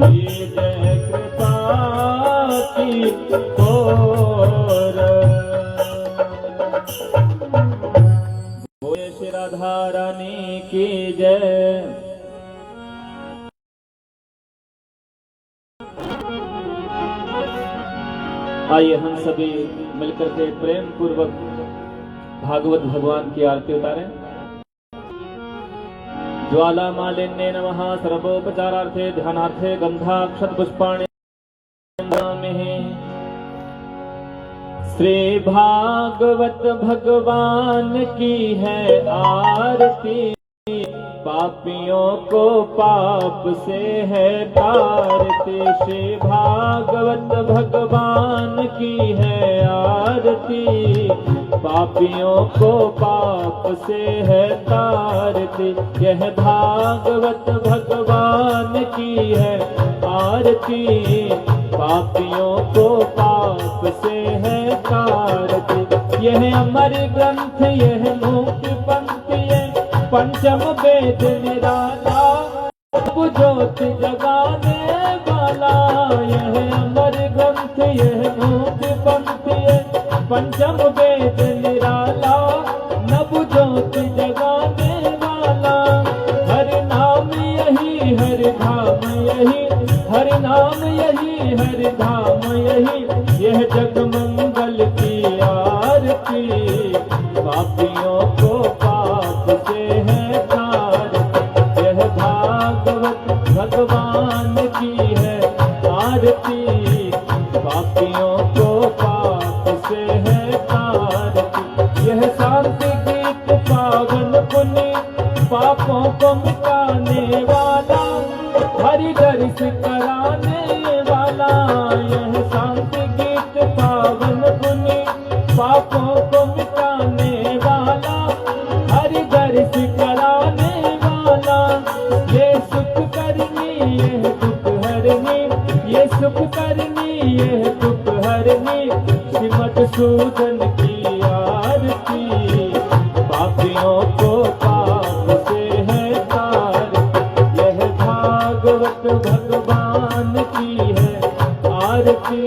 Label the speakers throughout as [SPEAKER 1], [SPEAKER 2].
[SPEAKER 1] जय कृपा की तोर। बोले श्री राधा रानी की जय। आइए हम सभी मिलकर के प्रेम पूर्वक भागवत भगवान की आरती उतारें। ज्वाला मालिन्ये नमः सर्वोपचारार्थे ध्यानार्थे गंधाक्षत पुष्पाणि नमामि। श्री भागवत भगवान की है आरती, पापियों को पाप से है तारती। श्री भागवत भगवान की है आरती, पापियों को पाप से है तारती। यह भागवत भगवान की है आरती, पापियों को पाप से है तारती। यह अमर ग्रंथ यह मुक्ति पंथ यह पंचम वेद निराला, सब ज्योति जगाने वाला। यह अमर ग्रंथ यह मुक्ति पंथ यह पंचम वेद निराला, नव ज्योति जगाने वाला। हरि नाम यही हरि धाम यही, हरि नाम यही हरि धाम यही। यह जग मंगल की आरती, पापियों को पाप से है तारती। यह भागवत भगवान की है आरती, पापियों को पाप से है तारती। यह शांति गीत पावन पुनि, पापों को मिटाने वाला, हरि दर्श कराने वाला। यह शांति गीत पावन पुनि, पापों को मिटाने वाला, हरि दर्श कराने वाला। ये सुख करनी यह दुख हरनी, ये सुख करनी यह दुख हरनी। श्रीमद् सूदन की आरती, पापियों को पाप से है तारती। यह भागवत भगवान की है आरती,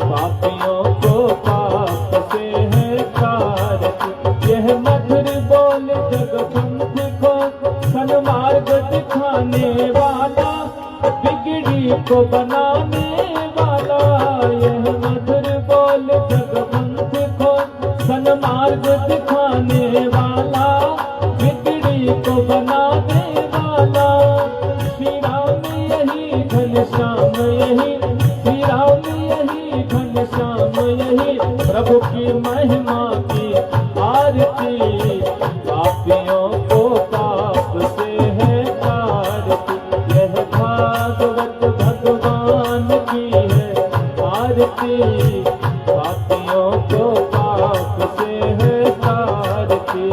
[SPEAKER 1] पापियों को पाप से है तारती। यह मधुर बोल जगबंधु को सन्मार्ग दिखाने वाला, बिगड़ी को बनाने वाला। यह मधुर बोल जगबंधु को सन्मार्ग दिखाने वाला, बिगड़ी को बनाने वाला। श्री राम यही घनश्याम यही, श्री राम यही घनश्याम यही। प्रभु की महिमा की आरती, पापियों को पाप से है तारती। यह भागवत भगवान की है आरती, पापियों को पाप से है तारती।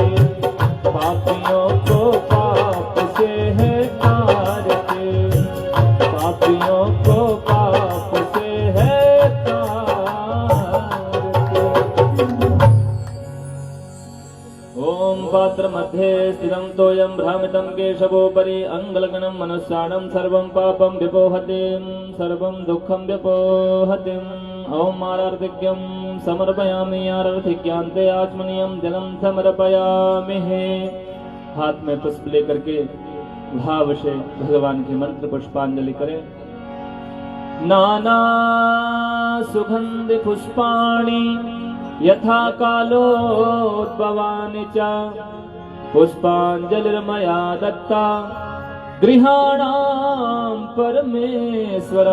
[SPEAKER 1] पापियों को पाप से है तारती, पापियों को पाप से है तारती। ओम पात्र मध्ये स्थितं तोयं भ्रामितं केशवोपरि, अंगलगनं मनुष्याणं सर्वं पापं विपोहतिं, सर्वं दुःखं विपोहतिं। ओम आरार्तिक्यं समर्पयामि, आरार्तिक्यांते आचमनीयं जलं समर्पयामि। हाथ में पुष्प लेकर के भाव से भगवान के मंत्र पुष्पांजलि करें। नाना सुगंधि पुष्पाणि यथा कालोद्भवानि च, पुष्पांजलिर्मया दत्ता गृहाणां परमेश्वर।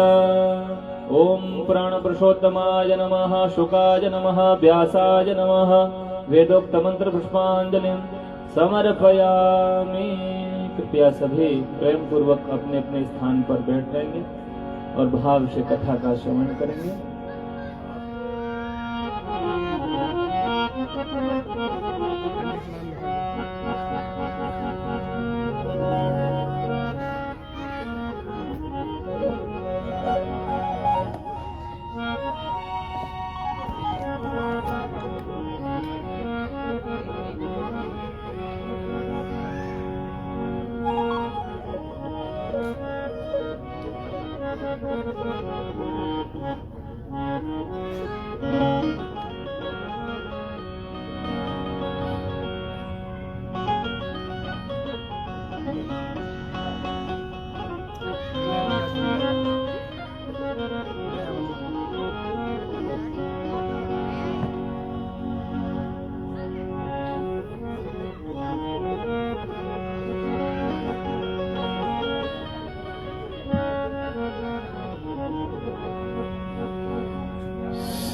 [SPEAKER 1] ओम प्राण पुरुषोत्तमाय नमः, शुकाय नमः, व्यासाय नमः। वेदोक्त मंत्र पुष्पांजलि समर्पयामि। कृपया सभी प्रेम पूर्वक अपने अपने स्थान पर बैठ जाएंगे और भाव से कथा का श्रवण करेंगे।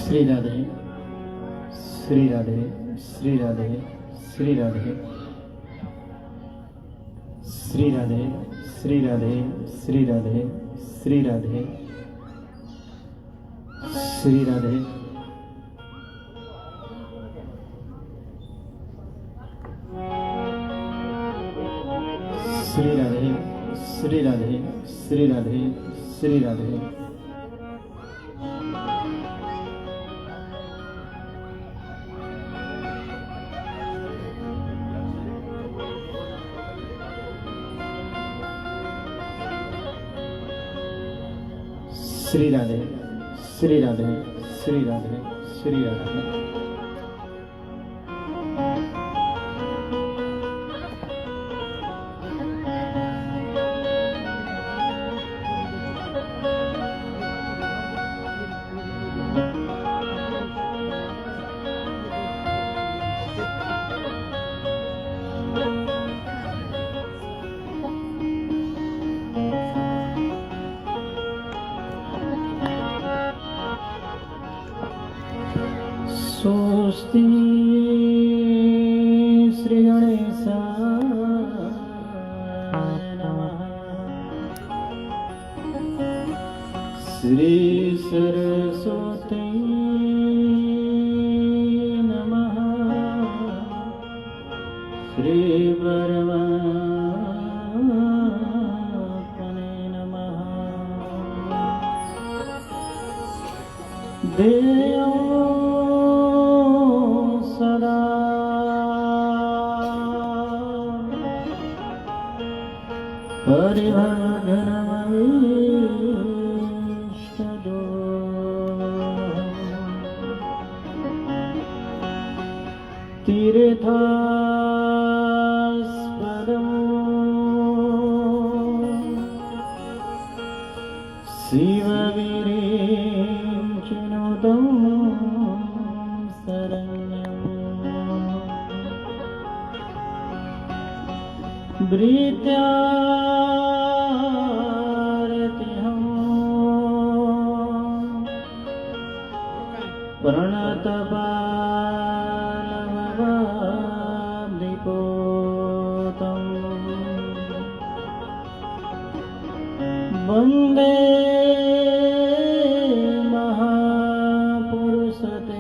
[SPEAKER 2] श्री राधे श्री राधे श्री राधे श्री राधे श्री राधे श्री राधे श्री राधे श्री राधे श्री राधे श्री राधे श्री राधे श्री राधे श्री राधे श्री राधे श्री राधे श्री राधे श्री राधे स्वस्ति श्री गणेशाय नमः श्री सरस्वती नमः श्री परमात्मने नमः देव सदा परिभवघनमविष्टदो तीर्थास्पदम् शिवविरिञ्चिनुतम् भृत्यारतिहं प्रणतपालमवाब्धिपोतं वन्दे महापुरुषते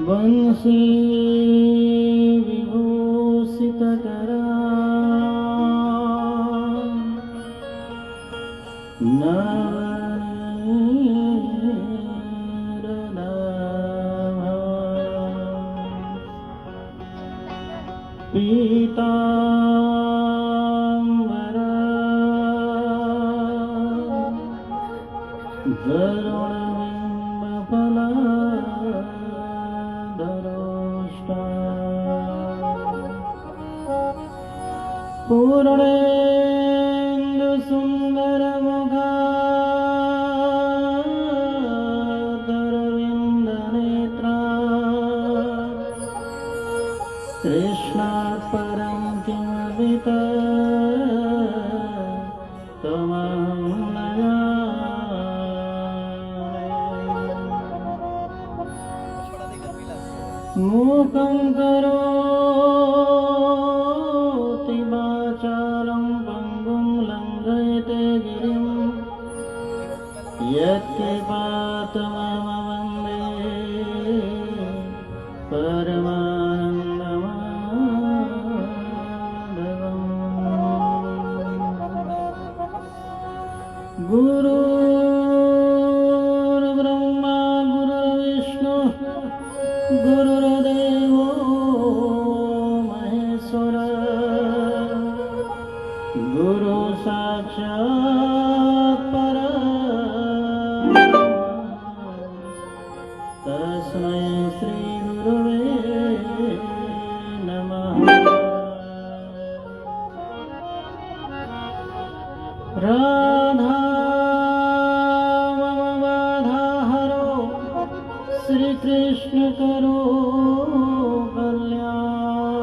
[SPEAKER 2] वंशी विभूषितकरा नवनीरनाभा पीताम्बरा गरुडबिम्बफला पूर्णेन्दु सुन्दरमुखाधरविन्दनेत्रा कृष्णात् परं किमपि तमहं न जाने मूकं करोति वाचालं पङ्गुं लङ्घयते गिरिं यत्कृपातमहं वन्दे परमानन्दमाधवम् गुरु
[SPEAKER 3] गुरुर्ब्रह्मा गुरुर्विष्णु गुरुर्देवो महेश्वर गुरु साक्षात् परब्रह्म तस्मै श्री गुरुवे नमः। राधा मम बाधा हरो श्री कृष्ण करो कल्याण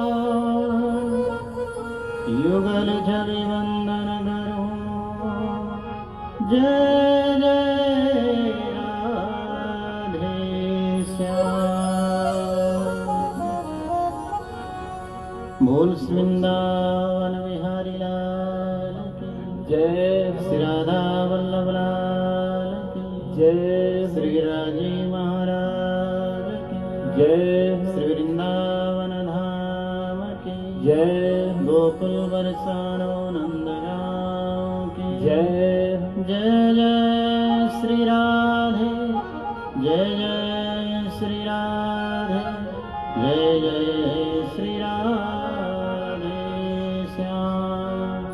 [SPEAKER 3] युगल छवि वंदन करो जय जय राधे श्याम। बोल वृंदावन बिहारी लाल की
[SPEAKER 1] जय
[SPEAKER 3] श्री राधा वल्लभ लाल की
[SPEAKER 1] जय
[SPEAKER 3] श्री राजी महाराज की
[SPEAKER 1] जय
[SPEAKER 3] श्री वृंदावन धाम की
[SPEAKER 1] जय
[SPEAKER 3] गोकुल बरसानो नंदगांव की
[SPEAKER 1] जय
[SPEAKER 3] जय जय श्री राधे जय जय श्री राधे जय जय श्री राधे श्याम।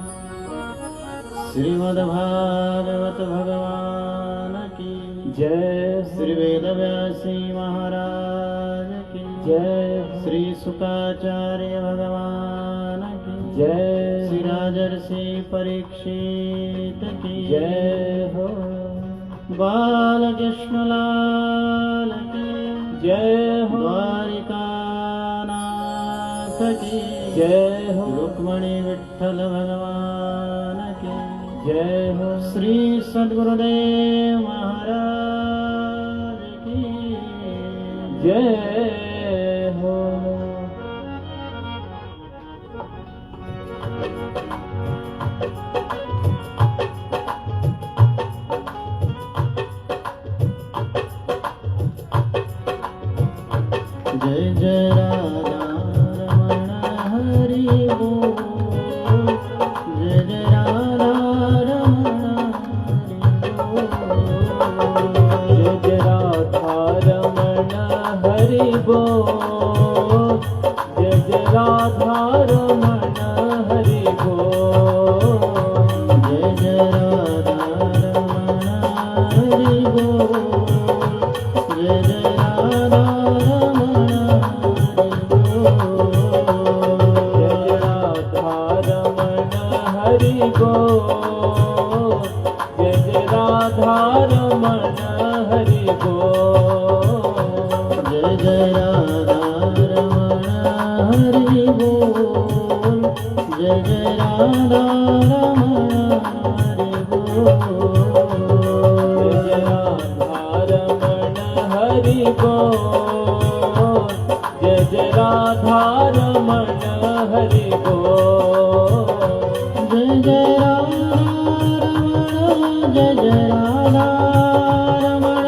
[SPEAKER 3] श्रीमद्भागवत भगवान की
[SPEAKER 1] जय
[SPEAKER 3] श्री वेदव्यासी महाराज की
[SPEAKER 1] जय
[SPEAKER 3] श्री सुकाचार्य भगवान की
[SPEAKER 1] जय
[SPEAKER 3] श्री राजर्षि परीक्षित की
[SPEAKER 1] जय हो
[SPEAKER 3] बालकृष्ण लाल की
[SPEAKER 1] जय हो
[SPEAKER 3] द्वारिकानाथ की
[SPEAKER 1] जय हो
[SPEAKER 3] रुक्मणी विठ्ठल भगवान की
[SPEAKER 1] जय हो
[SPEAKER 3] श्री सद्गुरुदेव महाराज की
[SPEAKER 1] जय हो।
[SPEAKER 3] जय जय राधा रमण हरि बोल जय जय राधा रमण हरि बोल
[SPEAKER 1] जय जय राधा रमण हरि बोल जय जय राधा रमण हरि बोल
[SPEAKER 3] जय जय राधा रमण हरि बोल
[SPEAKER 1] जय जय राधा रमण हरि बोल जय जय राधा रमण हरि बोल
[SPEAKER 3] जय जय राधा रमण हरि बोल
[SPEAKER 1] जय जय राधा रमण हरि बोल जय जय राधा रमण जय जय राधा रमण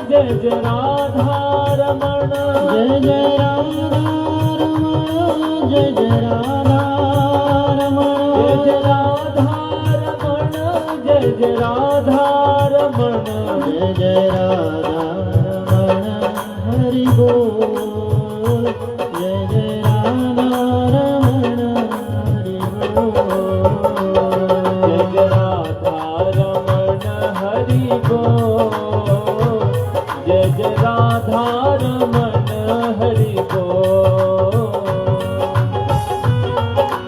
[SPEAKER 3] जय जय राधा रमण जय जय राधा रमण
[SPEAKER 1] जय जय राधा रमण जय जय राधा रमण
[SPEAKER 3] जय जय राधा रमण हरि बोल जय जय राधा रमण हरि बोल
[SPEAKER 1] जय जय राधा रमण हरि बोल जय जय राधा रमण हरि बोल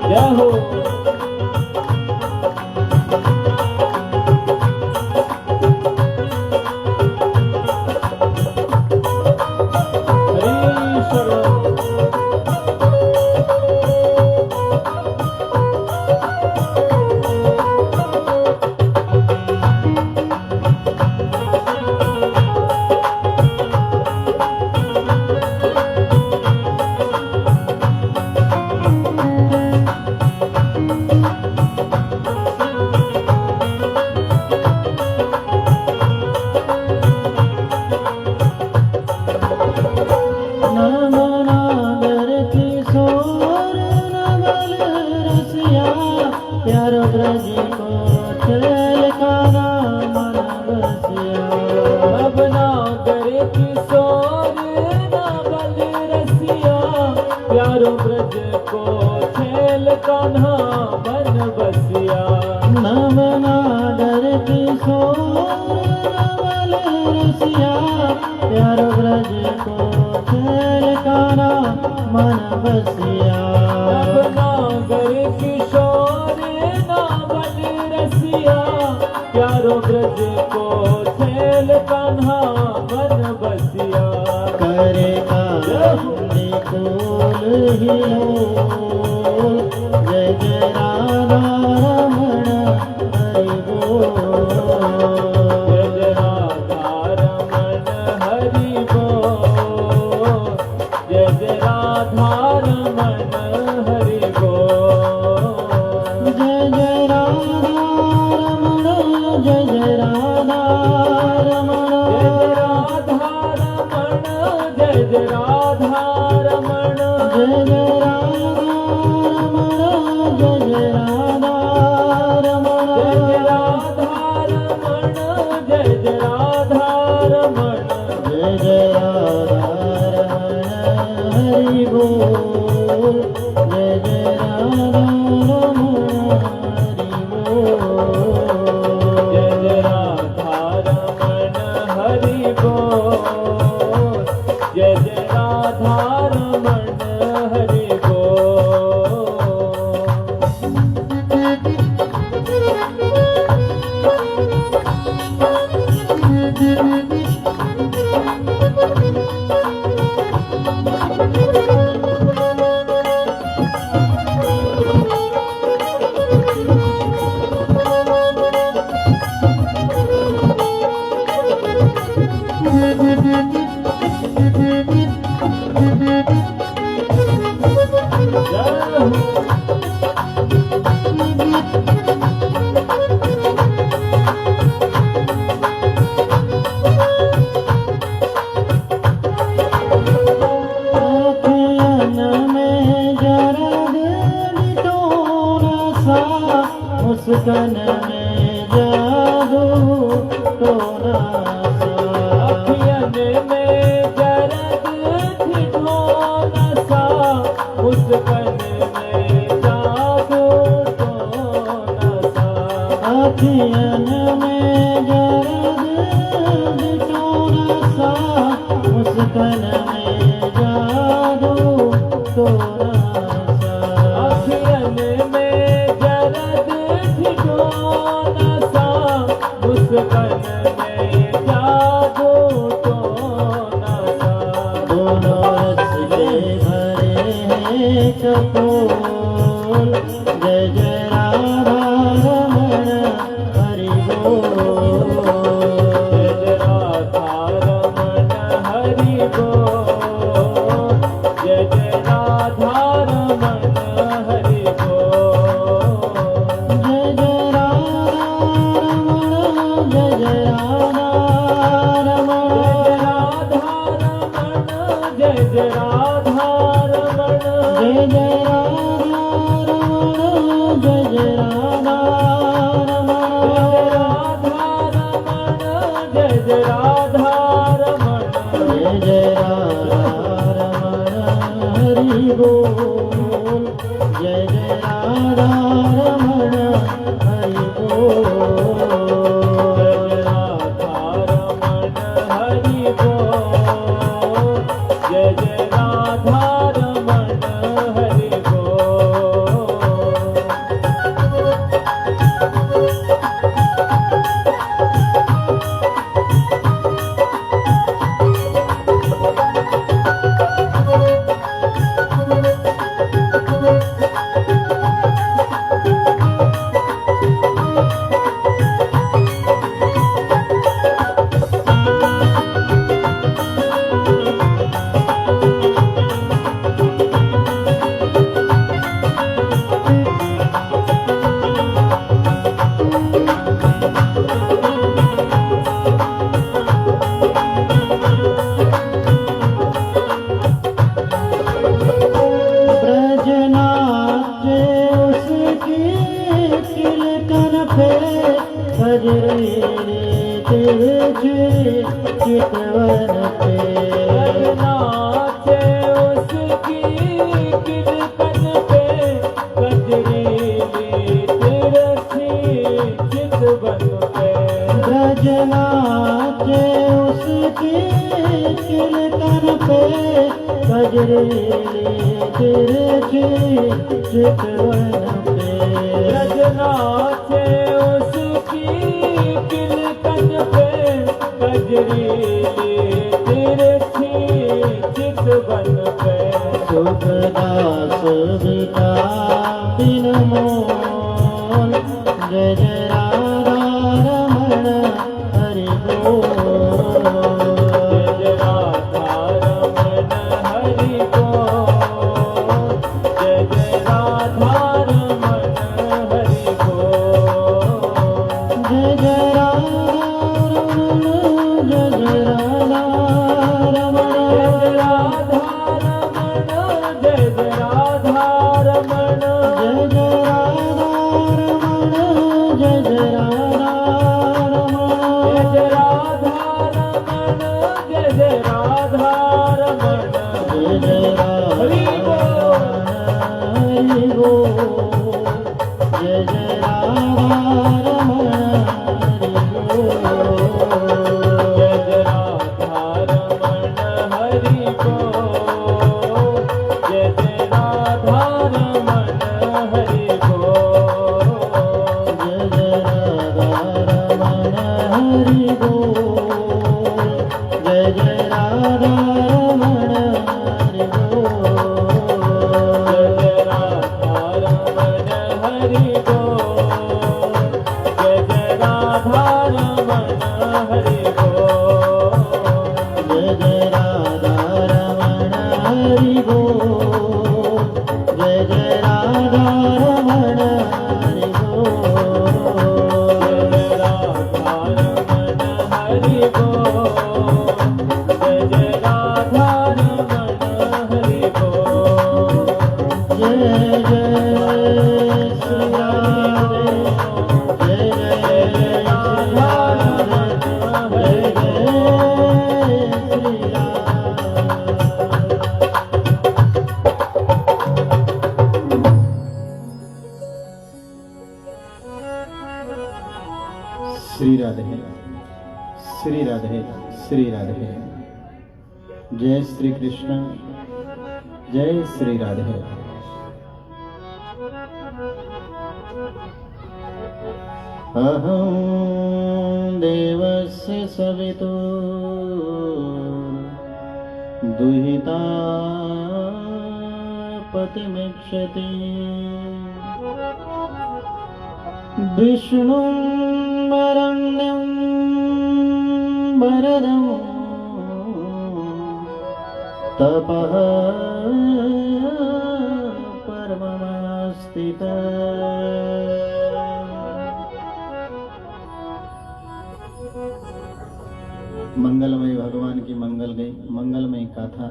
[SPEAKER 1] जय हो।
[SPEAKER 3] नवनागर किशोर नवल रसिया प्यारो ब्रज को खेल काना मन बसिया
[SPEAKER 1] नवनागर किशोर नावल रसिया प्यारो ब्रज को खेल कान्हा मन बसिया
[SPEAKER 3] करे कांदी फूल हिलो जय जय राधा रमण हरि बोल
[SPEAKER 1] जय जय राधा रमण हरि बोल जय जय राधा रमण हरि बोल
[SPEAKER 3] जय जय राधा रमण जय जय राधा रमण
[SPEAKER 1] जय जय राधा रमण जय जय राधा रमण
[SPEAKER 3] जय जय राधा रमण जय जय राधा रमण
[SPEAKER 1] जय जय राधा रमण जय जय राधा रमण
[SPEAKER 3] जय जय राधा रमण हरि बोल जय जय राधा रमण हरि बोल
[SPEAKER 1] जय जय राधा रमण हरि बोल जय जय
[SPEAKER 3] मुस्कान में जादू टोना
[SPEAKER 1] अखियन में जरद ठिठोना सा मुस्कान में जादू टोना सा
[SPEAKER 3] अखियन में जरद टोना सा मुस्कान में जादू टोना सा
[SPEAKER 1] अखियन में जरद ठिठोना सा मुस्कान में जादू टोना सा
[SPEAKER 3] दोनों रस के भरे हैं कपोल जय जय राधा रमण हरि बोल
[SPEAKER 1] जय जय राधा रमण हरि बोल जय जय राधा रमण हरि बोल
[SPEAKER 3] जय जय राधा रमण जय जय राधा रमण
[SPEAKER 1] जय जय राधा रमण
[SPEAKER 3] जय जय राधा रमण जय जय राधा रमण
[SPEAKER 1] जय जय राधा रमण
[SPEAKER 3] जय जय राधा रमण हरि बोल जय जय राधा रमण हरि बोल
[SPEAKER 1] जय राधा रमण हरि बोल जय जय राधा रमण हरि बोल
[SPEAKER 3] चितवन पे
[SPEAKER 1] नाचे उसकी कीर्तन पे कजरीली तिरछी बन पे
[SPEAKER 3] ब्रज नाचे उसकी किलकन पे कजरीली तिरछी चितवन पे
[SPEAKER 1] ब्रज नाचे उसकी किलकन पे कजरीली तिरछी चितवन पे
[SPEAKER 3] सुखदास बिता बिन मोल जय जय राधा रमण हरि बोल
[SPEAKER 1] जय राधा रमण हरि बोल जय जय राधा रमण हरि बोल
[SPEAKER 3] जय जय राधा रमण जय जय राधा रमण
[SPEAKER 1] जय जय राधा रमण
[SPEAKER 3] जय जय राधा रमण जय जय राधा रमण
[SPEAKER 1] जय जय राधा रमण जय जय राधा रमण
[SPEAKER 3] जय जय राधा
[SPEAKER 1] हरि बोल
[SPEAKER 3] हरि बोल जय जय राधा रमण हरि बोल
[SPEAKER 1] जय जय राधा रमण हरि बोल जय जय राधा रमण हरि बोल
[SPEAKER 3] जय जय राधा रमण हरि बोल जय जय राधा रमण हरि बोल
[SPEAKER 1] जय जय राधा रमण हरि बोल जय जय राधा रमण हरि बोल
[SPEAKER 3] जय जय राधा रमण हरि बोल जय जय राधा रमण हरि बोल
[SPEAKER 1] जय राधा रमण हरि बोल जय जय राधा रमण हरि बोल
[SPEAKER 3] जय जय श्री राधे जय जय राधा जय जय श्री
[SPEAKER 2] श्री राधे श्री राधे श्री राधे। जय श्री कृष्ण जय श्री राधे।
[SPEAKER 3] अहं देवस्य सवितो दुहिता पतिमिक्षति विष्णुं वरण्यं वरदं तपः
[SPEAKER 2] मंगलमय भगवान की मंगलमय गाथा,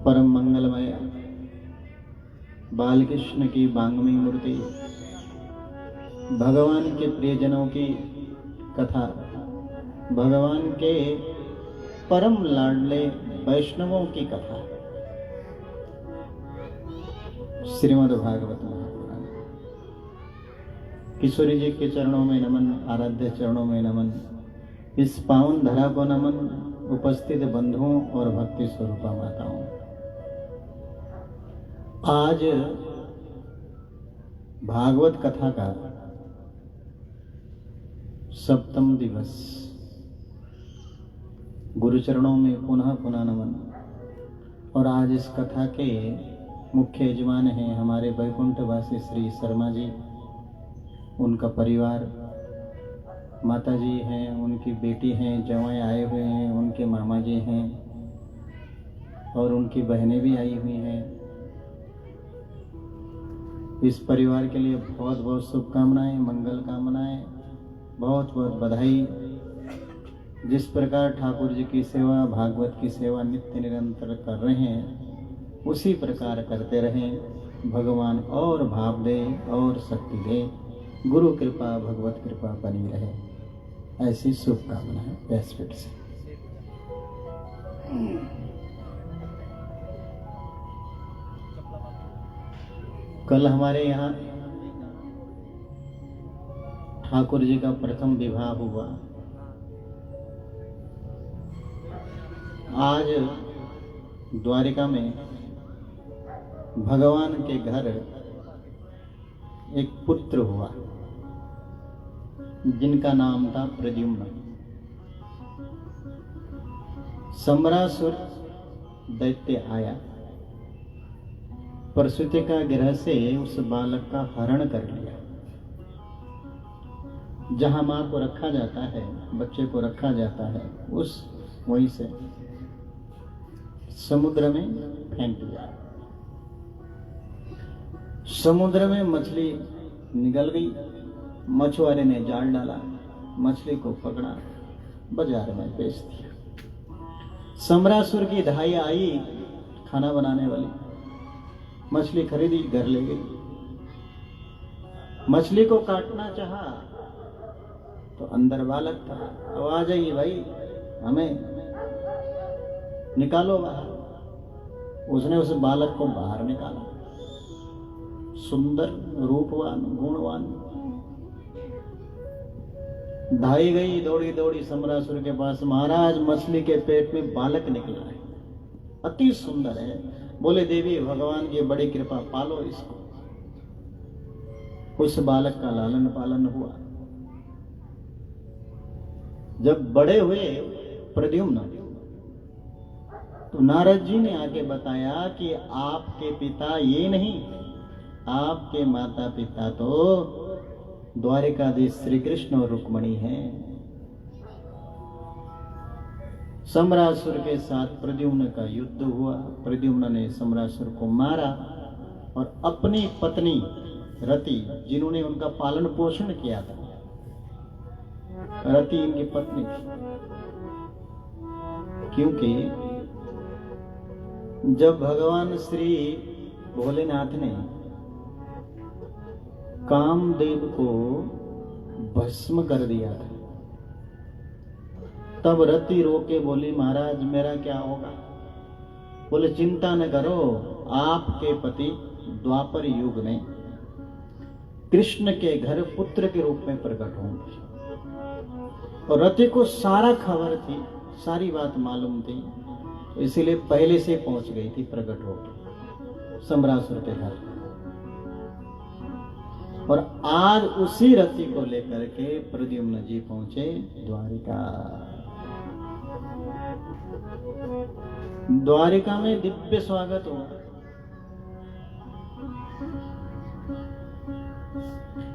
[SPEAKER 2] परम मंगलमय बालकृष्ण की वांग्मय मूर्ति, भगवान के प्रियजनों की कथा, भगवान के परम लाडले वैष्णवों की कथा। श्रीमद् भागवत महापुराण। किशोरी जी के चरणों में नमन, आराध्य चरणों में नमन, इस पावन धरा को नमन, उपस्थित बंधुओं और भक्ति स्वरूपा माताओं। आज भागवत कथा का सप्तम दिवस, गुरुचरणों में पुनः पुनः नमन। और आज इस कथा के मुख्य यजमान हैं हमारे वैकुंठवासी श्री शर्मा जी, उनका परिवार, माता जी हैं, उनकी बेटी हैं, जवाई आए हुए हैं, उनके मामा जी हैं और उनकी बहनें भी आई हुई हैं। इस परिवार के लिए बहुत बहुत शुभकामनाएं, मंगल कामनाएं, बहुत बहुत बधाई। जिस प्रकार ठाकुर जी की सेवा, भागवत की सेवा नित्य निरंतर कर रहे हैं, उसी प्रकार करते रहें। भगवान और भाव दे और शक्ति दे, गुरु कृपा भगवत कृपा बनी रहे, ऐसी शुभकामना है व्यासपीठ से। कल हमारे यहाँ ठाकुर जी का प्रथम विवाह हुआ। आज द्वारिका में भगवान के घर एक पुत्र हुआ जिनका नाम था प्रद्युम्न। सम्रासुर दैत्य आया, प्रसूति का गृह से उस बालक का हरण कर लिया। जहां मां को रखा जाता है, बच्चे को रखा जाता है, उस वहीं से समुद्र में फेंक दिया। समुद्र में मछली निकल गई, मछुआरे ने जाल डाला, मछली को पकड़ा, बाजार में बेच दिया। सम्रासुर की ढाई आई खाना बनाने वाली, मछली खरीदी, घर ले गई। मछली को काटना चाहा तो अंदर बालक था, अब आ जाइए भाई, हमें निकालो बाहर। उसने उस बालक को बाहर निकाला, सुंदर, रूपवान, गुणवान। धाई गई दौड़ी दौड़ी सम्रासुर के पास, महाराज मछली के पेट में बालक निकला है, अति सुंदर है। बोले देवी भगवान की बड़ी कृपा, पालो इसको। उस बालक का लालन पालन हुआ। जब बड़े हुए प्रद्युम्न, तो नारद जी ने आके बताया कि आपके पिता ये नहीं, आपके माता पिता तो द्वारिकाधीश श्री कृष्ण और रुक्मणी हैं। सम्रासुर के साथ प्रद्युम्न का युद्ध हुआ। प्रद्युम्न ने सम्रासुर को मारा और अपनी पत्नी रति, जिन्होंने उनका पालन पोषण किया था, रति इनकी पत्नी थी। क्योंकि जब भगवान श्री भोलेनाथ ने कामदेव को भस्म कर दिया था, तब रति रोके बोली, महाराज मेरा क्या होगा? बोले चिंता न करो, आपके पति द्वापर युग में कृष्ण के घर पुत्र के रूप में प्रकट होंगे। और रति को सारा खबर थी, सारी बात मालूम थी, इसीलिए पहले से पहुंच गई थी प्रकट होकर सम्रासुर के घर। और आज उसी रति को लेकर के प्रद्युम्न जी पहुंचे द्वारिका। द्वारिका में दिव्य स्वागत हुआ।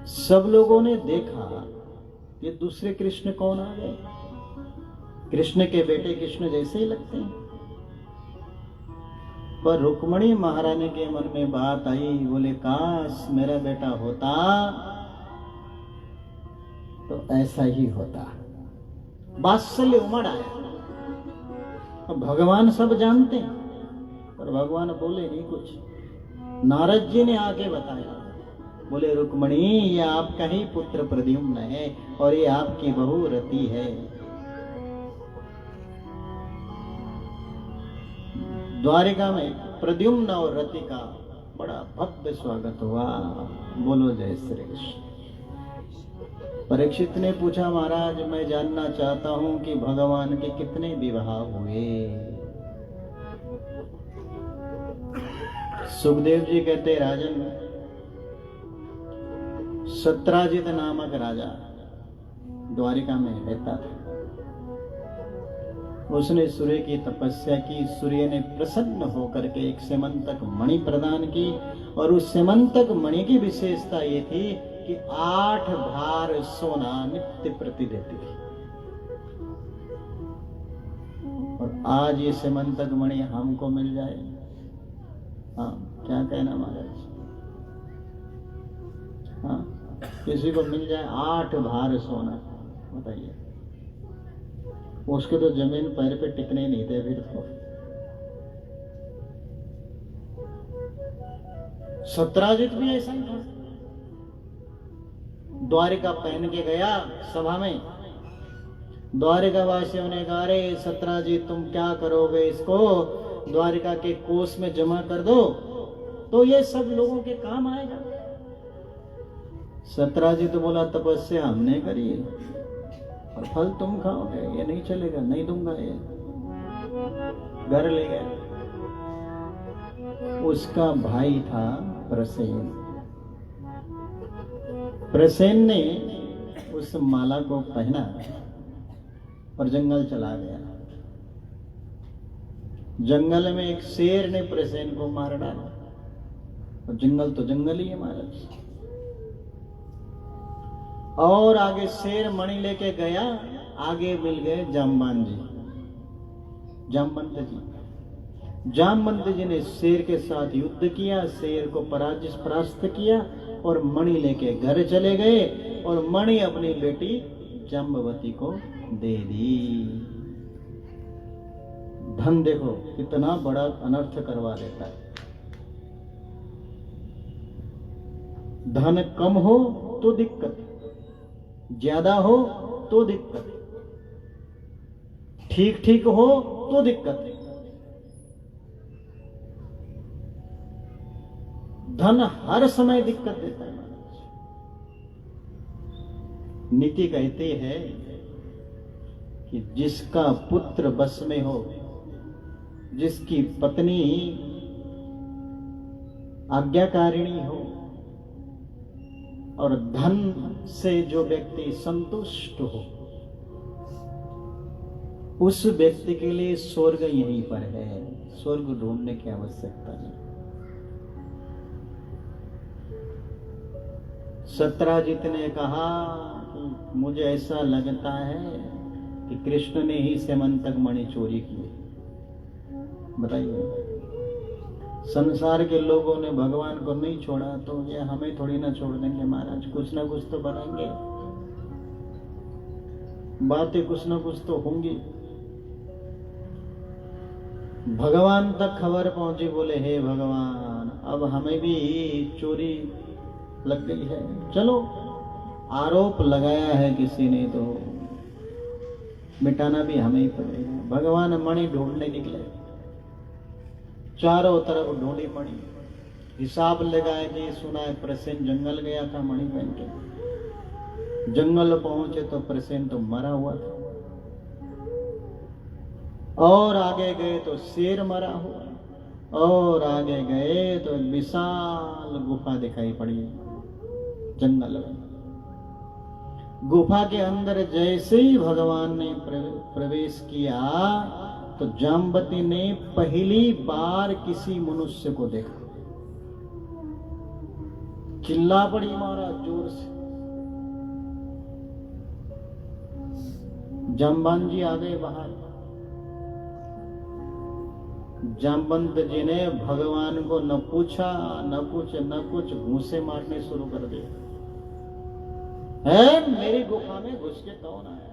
[SPEAKER 2] सब लोगों ने देखा ये दूसरे कृष्ण कौन आ गए। कृष्ण के बेटे कृष्ण जैसे ही लगते हैं। पर रुक्मणी महारानी के मन में बात आई, बोले काश मेरा बेटा होता तो ऐसा ही होता। वात्सल्य उमड़ आया। अब भगवान सब जानते हैं, पर भगवान बोले नहीं कुछ। नारद जी ने आके बताया, बोले रुक्मणी ये आपका ही पुत्र प्रद्युम्न है और ये आपकी बहू रति है। द्वारिका में प्रद्युम्न और रति का बड़ा भव्य स्वागत हुआ। बोलो जय श्री कृष्ण। परीक्षित ने पूछा, महाराज मैं जानना चाहता हूं कि भगवान के कितने विवाह हुए। सुखदेव जी कहते, राजन सत्राजित नामक राजा द्वारिका में रहता था। उसने सूर्य की तपस्या की। सूर्य ने प्रसन्न होकर के एक सेमंतक मणि प्रदान की और उस सेमंतक मणि की विशेषता ये थी कि 8 भार सोना नित्य प्रति देती थी। और आज ये सेमंतक मणि हमको मिल जाए, हाँ क्या कहना महाराज? हाँ किसी को मिल जाए 8 भार सोना, बताइए। उसके तो जमीन पैर पे टिकने नहीं थे फिर तो। सत्राजित भी ऐसा ही था। द्वारिका पहन के गया सभा में। द्वारिका वासियों ने कहा, अरे सत्राजित तुम क्या करोगे, इसको द्वारिका के कोष में जमा कर दो तो ये सब लोगों के काम आएगा। सतराजी तो बोला तपस्या हमने करी और फल तुम खाओगे, ये नहीं चलेगा, नहीं दूंगा ये। घर ले गया। उसका भाई था प्रसेन। प्रसेन ने उस माला को पहना और जंगल चला गया। जंगल में एक शेर ने प्रसेन को मार डाला। और जंगल तो जंगल ही है महाराज। और आगे शेर मणि लेके गया, आगे मिल गए जामबान जी, जामवंत जी। जामवंत जी ने शेर के साथ युद्ध किया, शेर को परास्त किया और मणि लेके घर चले गए और मणि अपनी बेटी जाम्बवती को दे दी। धन देखो कितना बड़ा अनर्थ करवा देता है। धन कम हो तो दिक्कत, ज्यादा हो तो दिक्कत, ठीक ठीक हो तो दिक्कत। धन हर समय दिक्कत देता है। नीति कहती है कि जिसका पुत्र बस में हो, जिसकी पत्नी आज्ञाकारिणी हो और धन से जो व्यक्ति संतुष्ट हो, उस व्यक्ति के लिए स्वर्ग यहीं पर है। स्वर्ग ढूंढने की आवश्यकता नहीं। सत्यजित ने कहा कि मुझे ऐसा लगता है कि कृष्ण ने ही सेमंतक मणि चोरी की। बताइए, संसार के लोगों ने भगवान को नहीं छोड़ा तो ये हमें थोड़ी ना छोड़ देंगे महाराज। कुछ ना कुछ तो बनाएंगे, बातें कुछ ना कुछ तो होंगी। भगवान तक खबर पहुंची, बोले हे भगवान अब हमें भी चोरी लग गई है। चलो, आरोप लगाया है किसी ने तो मिटाना भी हमें ही पड़ेगा। भगवान मणि ढूंढने निकले, चारों तरफ ढूंढी मणि। हिसाब लगाया कि सुना है प्रसेन जंगल गया था मणि पहन के। जंगल पहुंचे तो प्रसेन तो मरा हुआ था। और आगे गए तो शेर मरा हुआ। और आगे गए तो विशाल गुफा दिखाई पड़ी जंगल में। गुफा के अंदर जैसे ही भगवान ने प्रवेश किया तो जाम्बवती ने पहली बार किसी मनुष्य को देखा। चिल्ला पड़ी महाराज जोर से। जाम्बान जी आ गए बाहर। जाम्बवंत जी ने भगवान को न पूछा न कुछ घूंसे मारने शुरू कर दिए। है मेरी गुफा में घुस के कौन आया,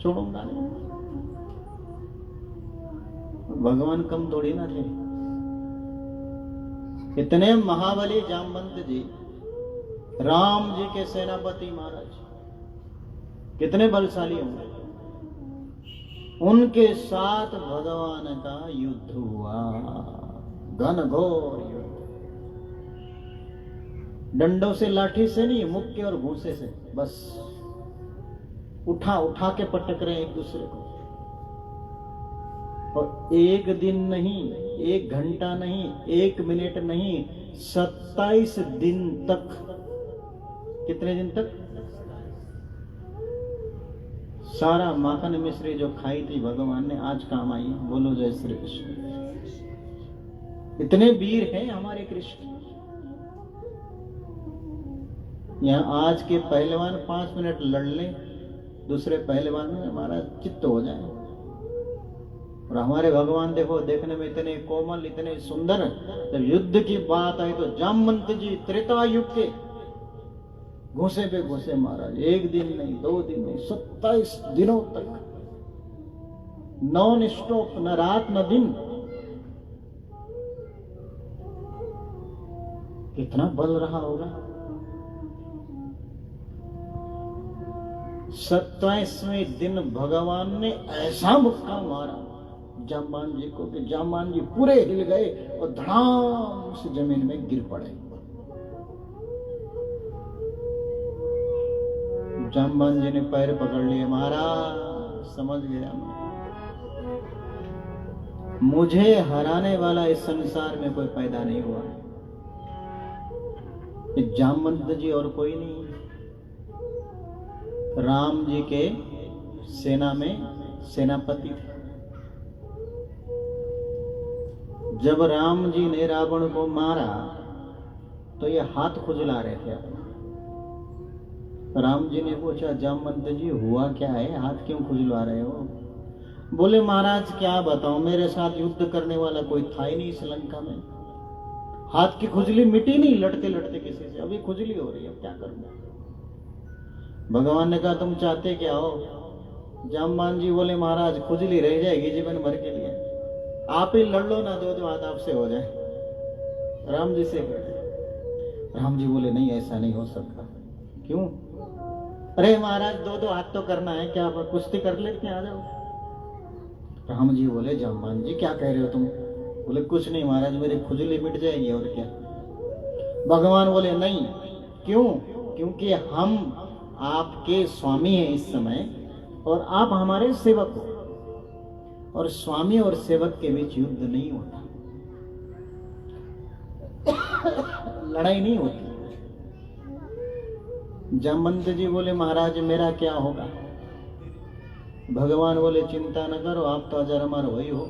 [SPEAKER 2] छोड़ूंगा नहीं। भगवान कम थोड़ी ना थे। इतने महाबली जामवंत जी, राम जी के सेनापति महाराज, कितने बलशाली होंगे। उनके साथ भगवान का युद्ध हुआ, घनघोर युद्ध। डंडों से, लाठी से नहीं, मुक्के और घूंसे से बस उठा के पटक रहे एक दूसरे को। और एक दिन नहीं, एक घंटा नहीं, एक मिनट नहीं, 27 दिन तक। कितने दिन तक? सारा माखन मिश्री जो खाई थी भगवान ने आज काम आई। बोलो जय श्री कृष्ण। इतने वीर हैं हमारे कृष्ण। यहाँ आज के पहलवान 5 मिनट लड़ ले, दूसरे पहलवान में हमारा चित्त हो जाए। और हमारे भगवान देखो, देखने में इतने कोमल, इतने सुंदर। जब युद्ध की बात आई तो जामवंत जी त्रेता युग के घुसे पे घुसे महाराज। एक दिन नहीं, 2 दिन नहीं, 27 दिनों तक नॉन स्टॉप, न रात न दिन। कितना बल रहा होगा। 27वें दिन भगवान ने ऐसा मुक्का मारा जाम्बान जी को कि जाम्बान जी पूरे हिल गए और धड़ाम से जमीन में गिर पड़े। जाम्बान जी ने पैर पकड़ लिए, महाराज समझ गया मैं, मुझे हराने वाला इस संसार में कोई पैदा नहीं हुआ है। जामवंत जी और कोई नहीं, राम जी के सेना में सेनापति। जब राम जी ने रावण को मारा तो ये हाथ खुजला रहे थे। राम जी ने पूछा, जामवंत जी हुआ क्या है, हाथ क्यों खुजला रहे हो? बोले, महाराज क्या बताऊं, मेरे साथ युद्ध करने वाला कोई था ही नहीं इस लंका में। हाथ की खुजली मिटी नहीं, लड़ते लड़ते किसी से अभी खुजली हो रही है, अब क्या करूंगा? भगवान ने कहा, तुम चाहते क्या हो? जाम्बान जी बोले, महाराज खुजली रह जाएगी जीवन भर के लिए, आप ही लड़ लो ना, दो हाथ आपसे हो जाए। राम जी से कहे। राम जी बोले, नहीं ऐसा नहीं हो सकता। क्यों? अरे महाराज दो हाथ तो करना है, क्या कुश्ती कर लेते हैं, आ जाओ। राम जी बोले, जाम्बान जी क्या कह रहे हो तुम? बोले, कुछ नहीं महाराज, मेरी खुजली मिट जाएगी और क्या। भगवान बोले, नहीं। क्यों? क्योंकि हम आपके स्वामी हैं इस समय और आप हमारे सेवक हो, और स्वामी और सेवक के बीच युद्ध नहीं होता, लड़ाई नहीं होती। जामवंत जी बोले, महाराज मेरा क्या होगा? भगवान बोले, चिंता न करो, आप तो अजर अमर वही हो।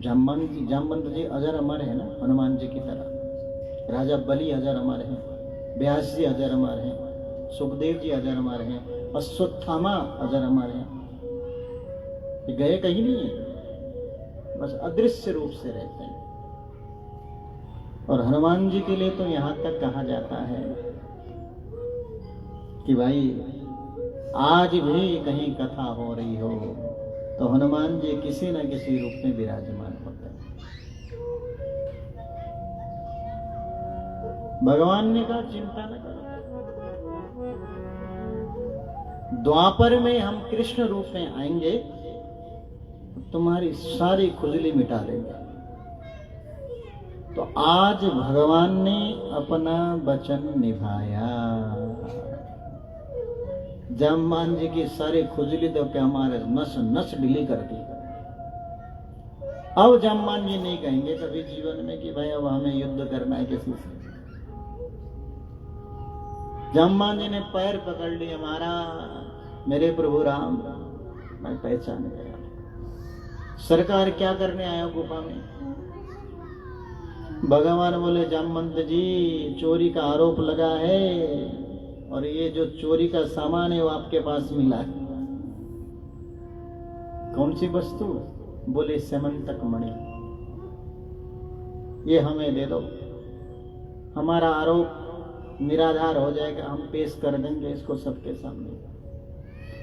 [SPEAKER 2] जामवंत जी अजर अमर है ना, हनुमान जी की तरह। राजा बलि अजर अमर है, व्यास जी अजर अमर हैं, सुखदेव जी अजर अमर हैं, अश्वत्थामा अजर अमर हैं। ये गए कहीं नहीं है, बस अदृश्य रूप से रहते हैं। और हनुमान जी के लिए तो यहां तक कहा जाता है कि भाई आज भी कहीं कथा हो रही हो तो हनुमान जी किसी न किसी रूप में विराजमान होते हैं। भगवान ने कहा, चिंता न करो, द्वापर में हम कृष्ण रूप में आएंगे, तुम्हारी सारी खुजली मिटा देंगे। तो आज भगवान ने अपना वचन निभाया। जाम्बान जी की सारी खुजली तो क्या हमारे नस नस ढीली कर दी। अब जाम्बान जी नहीं कहेंगे कभी जीवन में कि भाई अब हमें युद्ध करना है किसी से। जाम्बान जी ने पैर पकड़ लिए, महाराज मेरे प्रभु राम, मैं पहचान गया, सरकार क्या करने आया गुफा में? भगवान बोले, जामवंत जी चोरी का आरोप लगा है और ये जो चोरी का सामान है वो आपके पास मिला है। कौन सी वस्तु? बोले, समंतक मणि, ये हमें दे दो, हमारा आरोप निराधार हो जाएगा, हम पेश कर देंगे इसको सबके सामने।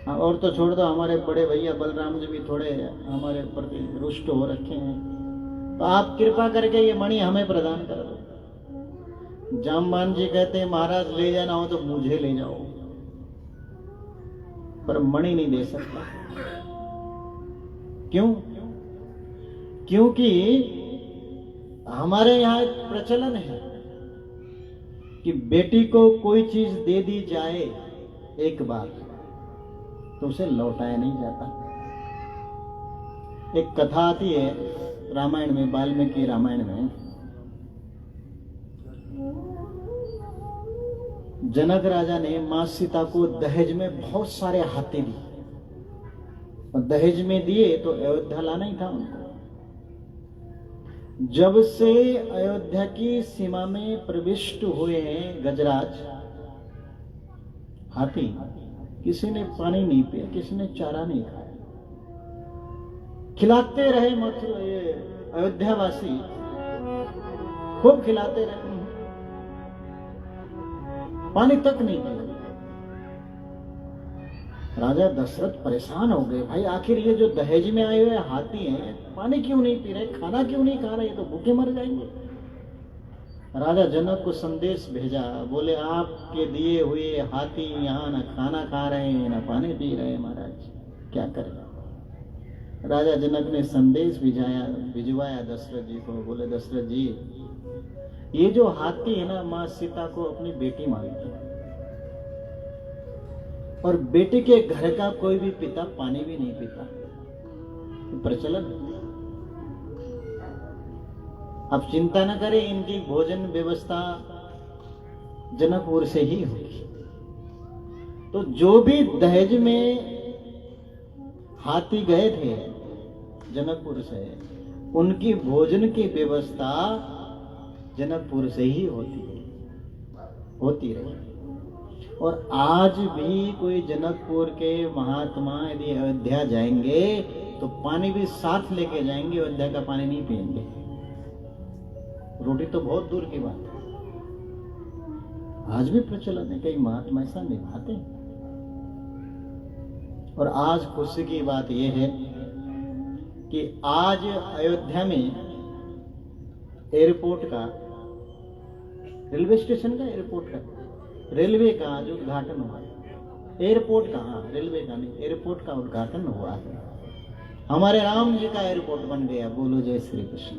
[SPEAKER 2] हाँ, और तो छोड़ दो, हमारे बड़े भैया बलराम जी भी थोड़े हमारे प्रति रुष्ट हो रखे हैं, तो आप कृपा करके ये मणि हमें प्रदान कर दो। जाम्बान जी कहते हैं, महाराज ले जाना हो तो मुझे ले जाओ, पर मणि नहीं दे सकता। क्यों? क्योंकि हमारे यहाँ एक प्रचलन है कि बेटी को कोई चीज दे दी जाए एक बार तो उसे लौटाया नहीं जाता। एक कथा आती है रामायण में, वाल्मीकि रामायण में। जनक राजा ने मां सीता को दहेज में बहुत सारे हाथी दिए, और दहेज में दिए तो अयोध्या लाना ही था उनको। जब से अयोध्या की सीमा में प्रविष्ट हुए हैं गजराज हाथी, किसी ने पानी नहीं पिया, किसी ने चारा नहीं खाया, खिलाते रहे मथुरा ये अयोध्यावासी, खूब खिलाते रहे, पानी तक नहीं पिया। राजा दशरथ परेशान हो गए, भाई आखिर ये जो दहेज में आए हुए हाथी हैं पानी क्यों नहीं पी रहे, खाना क्यों नहीं खा रहे, ये तो भूखे मर जाएंगे। राजा जनक को संदेश भेजा, बोले आपके दिए हुए हाथी यहाँ ना खाना खा रहे हैं ना पानी पी रहे हैं, महाराज क्या करें। राजा जनक ने संदेश भिजवाया दशरथ जी को, बोले दशरथ जी ये जो हाथी है ना, मां सीता को अपनी बेटी मानती है, और बेटे के घर का कोई भी पिता पानी भी नहीं पीता, प्रचलन। अब चिंता न करें, इनकी भोजन व्यवस्था जनकपुर से ही होगी। तो जो भी दहेज में हाथी गए थे जनकपुर से, उनकी भोजन की व्यवस्था जनकपुर से ही होती रही। और आज भी कोई जनकपुर के महात्मा यदि अयोध्या जाएंगे तो पानी भी साथ लेके जाएंगे, अयोध्या का पानी नहीं पिएंगे। रोटी तो बहुत दूर की बात है, आज भी प्रचलन है, कई महात्मा ऐसा निभाते हैं। और आज खुशी की बात यह है कि आज अयोध्या में एयरपोर्ट का, रेलवे स्टेशन का, एयरपोर्ट का, रेलवे का आज उद्घाटन हुआ है। एयरपोर्ट का, हाँ, रेलवे का नहीं, एयरपोर्ट का उद्घाटन हुआ है। हमारे राम जी का एयरपोर्ट बन गया। बोलो जय श्री कृष्ण।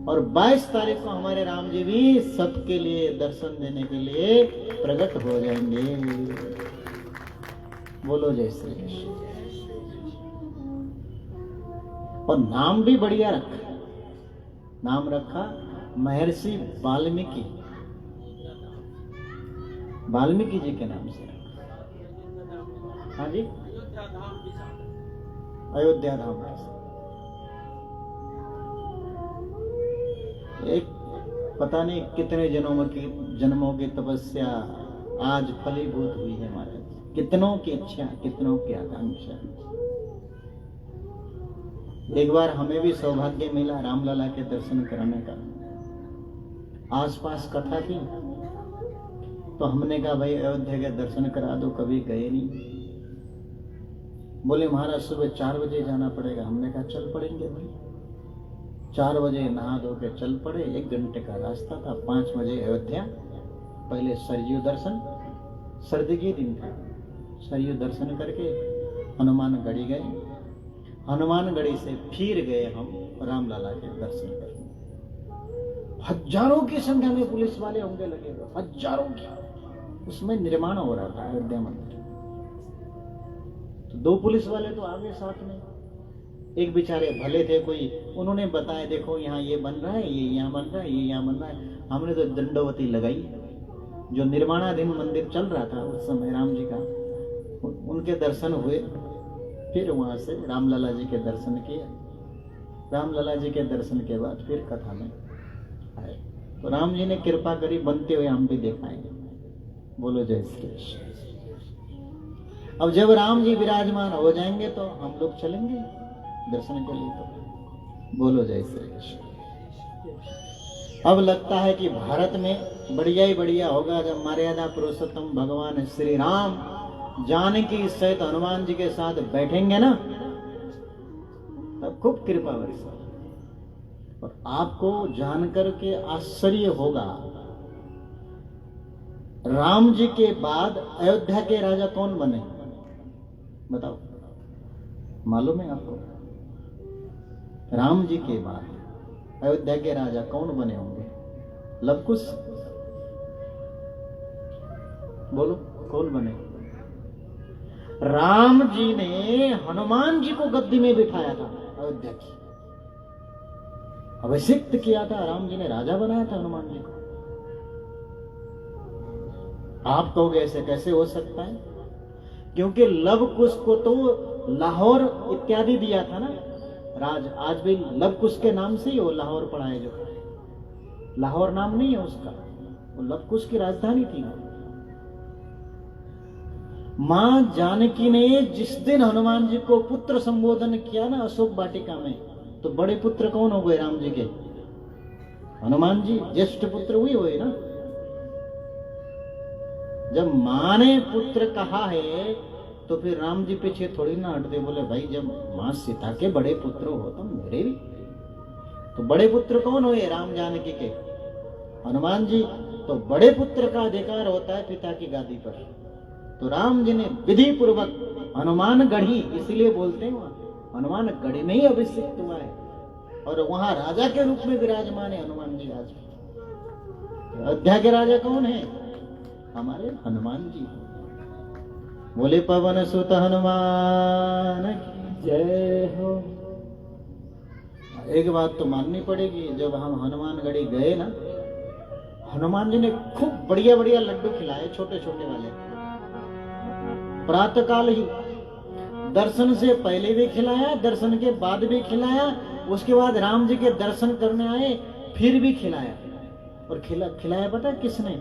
[SPEAKER 2] और 22 तारीख को हमारे राम जी भी सबके लिए दर्शन देने के लिए प्रकट हो जाएंगे। बोलो जय श्री कृष्ण। और नाम भी बढ़िया रखा, नाम रखा महर्षि वाल्मीकि, वाल्मीकि जी के नाम से। हाँ जी, अयोध्या धाम। एक पता नहीं कितने जन्मों की तपस्या आज फलीभूत हुई है हमारे। कितनों की इच्छा, कितनों की आकांक्षा। एक बार हमें भी सौभाग्य मिला रामलला के दर्शन कराने का। आसपास कथा थी तो हमने कहा भाई अयोध्या के दर्शन करा दो, कभी गए नहीं। बोले महाराज सुबह 4 बजे जाना पड़ेगा। हमने कहा चल पड़ेंगे भाई। 4 बजे नहा धो के चल पड़े। 1 घंटे का रास्ता था। 5 बजे अयोध्या। पहले सरयू दर्शन, सर्दी के दिन था। सरयू दर्शन करके हनुमानगढ़ी गए। हनुमानगढ़ी से फिर गए हम रामलला के दर्शन करने। हजारों की संख्या में पुलिस वाले होंगे लगे, हजारों की। उसमें निर्माण हो रहा था अयोध्या मंदिर। तो 2 पुलिस वाले तो आगे साथ में, एक बेचारे भले थे कोई, उन्होंने बताया देखो यहाँ ये बन रहा है, ये यहाँ बन रहा है, ये यहाँ बन रहा है। हमने तो दंडवती लगाई। जो निर्माणाधीन मंदिर चल रहा था उस समय राम जी का, उनके दर्शन हुए। फिर वहां से रामलला जी के दर्शन किए। रामलला जी के दर्शन के बाद फिर कथा में आए। तो राम जी ने कृपा करी, बनते हुए हम भी दिखाएंगे। बोलो जय श्री कृष्ण। अब जब राम जी विराजमान हो जाएंगे तो हम लोग चलेंगे दर्शन के लिए। तो बोलो जय श्री कृष्ण। अब लगता है कि भारत में बढ़िया ही बढ़िया होगा जब मर्यादा पुरुषोत्तम भगवान श्री राम जानकी सहित हनुमान जी के साथ बैठेंगे ना, तब खूब कृपा वर्षा। और आपको जानकर के आश्चर्य होगा, राम जी के बाद अयोध्या के राजा कौन बने? बताओ, मालूम है आपको? राम जी के बाद अयोध्या के राजा कौन बने होंगे? लवकुश। बोलो कौन बने? राम जी ने हनुमान जी को गद्दी में बिठाया था अयोध्या की, अभिषिक्त किया था। राम जी ने राजा बनाया था हनुमान जी को। आप कहोगे ऐसे कैसे हो सकता है? क्योंकि लवकुश को तो लाहौर इत्यादि दिया था ना राज। आज भी लवकुश के नाम से ही वो लाहौर पड़ा है। जो लाहौर नाम नहीं है उसका, वो लवकुश की राजधानी थी। मां जानकी ने जिस दिन हनुमान जी को पुत्र संबोधन किया ना अशोक वाटिका में, तो बड़े पुत्र कौन हो गए राम जी के? हनुमान जी ज्येष्ठ पुत्र हुए ना। जब मां ने पुत्र कहा है तो फिर राम जी पीछे थोड़ी ना हटते। बोले भाई जब मां सीता के बड़े पुत्र हो तो मेरे भी। तो बड़े पुत्र कौन हुए राम जानकी के? हनुमान जी। तो बड़े पुत्र का अधिकार होता है पिता की गादी पर। तो राम जी ने विधि पूर्वक हनुमान गढ़ी, इसीलिए बोलते हैं वहां हनुमान गढ़ी में ही अभिषिक्त हुआ है। और वहां राजा के रूप में विराजमान है हनुमान जी आज। अयोध्या के राजा कौन है? हमारे हनुमान जी। बोले पवन सुत हनुमान की।
[SPEAKER 1] जय हो।
[SPEAKER 2] एक बात तो माननी पड़ेगी, जब हम हनुमानगढ़ी गए ना, हनुमान जी ने खूब बढ़िया बढ़िया लड्डू खिलाए, छोटे छोटे वाले। प्रातः काल ही दर्शन से पहले भी खिलाया, दर्शन के बाद भी खिलाया, उसके बाद राम जी के दर्शन करने आए फिर भी खिलाया। और खिलाया पता है किसने?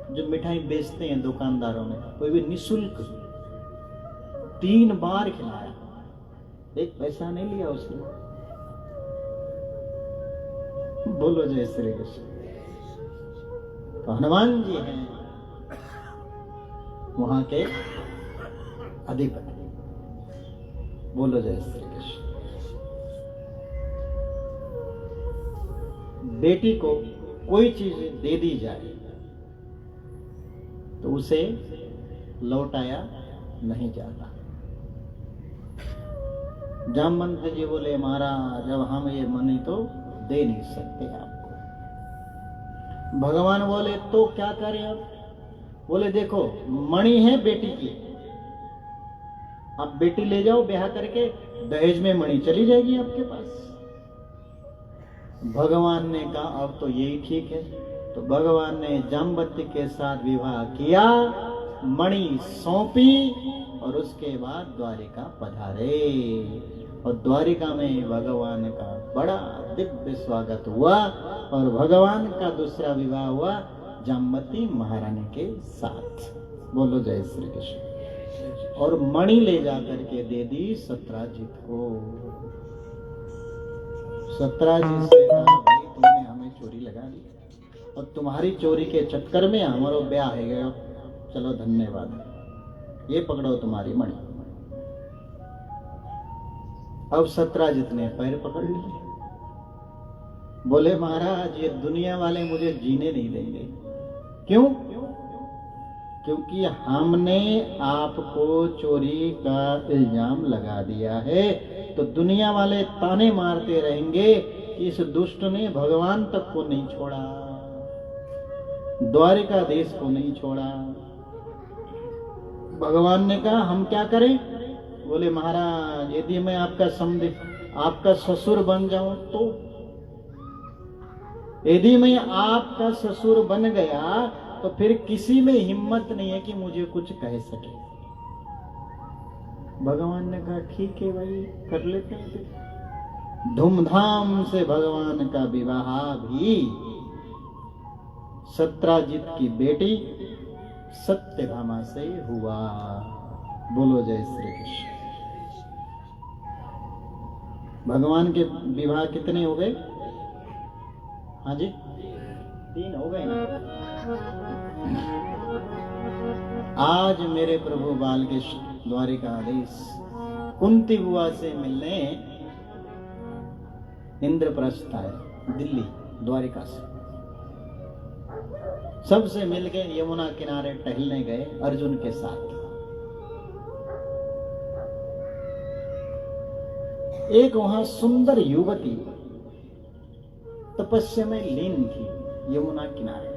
[SPEAKER 2] जो मिठाई बेचते हैं दुकानदारों ने, कोई भी निशुल्क 3 बार खिलाया, एक पैसा नहीं लिया उसने। बोलो जय श्री कृष्ण। तो हनुमान जी हैं वहां के अधिपति। बोलो जय श्री कृष्ण। बेटी को कोई चीज दे दी जाए तो उसे लौटाया नहीं जाता। जामवंत जी बोले महाराज जब हम ये मनी तो दे नहीं सकते आपको। भगवान बोले तो क्या करें अब? बोले देखो मणि है बेटी की, आप बेटी ले जाओ ब्याह करके, दहेज में मणि चली जाएगी आपके पास। भगवान ने कहा अब तो यही ठीक है। तो भगवान ने जामवंती के साथ विवाह किया, मणि सौंपी और उसके बाद द्वारिका पधारे। और द्वारिका में भगवान का बड़ा दिव्य स्वागत हुआ और भगवान का दूसरा विवाह हुआ जामवती महारानी के साथ। बोलो जय श्री कृष्ण। और मणि ले जाकर के दे दी सत्राजित को। सत्राजित से कहा भाई तुमने हमें चोरी लगा दी और तुम्हारी चोरी के चक्कर में हमारा ब्याह है गया, चलो धन्यवाद, ये पकड़ो तुम्हारी मणि। अब सत्राजित ने पैर पकड़ लिए, बोले महाराज ये दुनिया वाले मुझे जीने नहीं देंगे। क्यों? क्योंकि हमने आपको चोरी का इल्जाम लगा दिया है, तो दुनिया वाले ताने मारते रहेंगे कि इस दुष्ट ने भगवान तक को नहीं छोड़ा, द्वारिका देश को नहीं छोड़ा। भगवान ने कहा हम क्या करें? बोले महाराज यदि मैं आपका ससुर बन जाऊं तो? यदि मैं आपका ससुर बन गया तो फिर किसी में हिम्मत नहीं है कि मुझे कुछ कह सके। भगवान ने कहा ठीक है भाई कर लेते हैं। फिर धूमधाम से भगवान का विवाह भी सत्राजित की बेटी सत्यभामा से हुआ। बोलो जय श्री कृष्ण। भगवान के विवाह कितने हो गए? हाँ जी 3 हो गए ना। आज मेरे प्रभु बालकृष्ण द्वारिकाधीश कुंती बुआ से मिलने इंद्रप्रस्थ आए, दिल्ली द्वारिका से। सबसे मिलके यमुना किनारे टहलने गए अर्जुन के साथ। एक वहां सुंदर युवती तपस्या में लीन थी यमुना किनारे।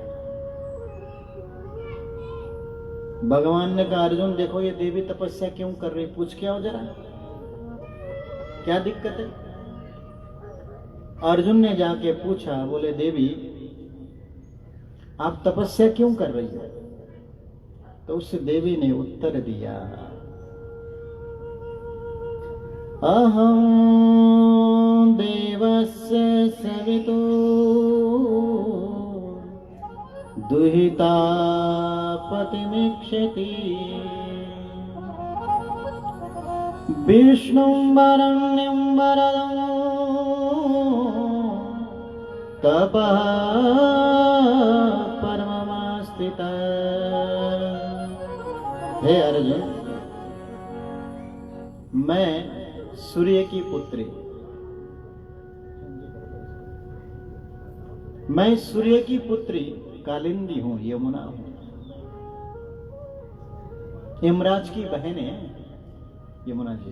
[SPEAKER 2] भगवान ने कहा अर्जुन देखो ये देवी तपस्या क्यों कर रही, पूछ के आओ जरा क्या दिक्कत है। अर्जुन ने जाके पूछा, बोले देवी आप तपस्या क्यों कर रही हो? तो उस देवी ने उत्तर दिया अहं देवस्य सवितो दुहिता पतिमीक्षति विष्णुं वरण्यं वरदं तपः परममास्थितः। हे अर्जुन मैं सूर्य की पुत्री, मैं सूर्य की पुत्री कालिंदी हूं, यमुना हूं। यमराज की बहन है यमुना जी,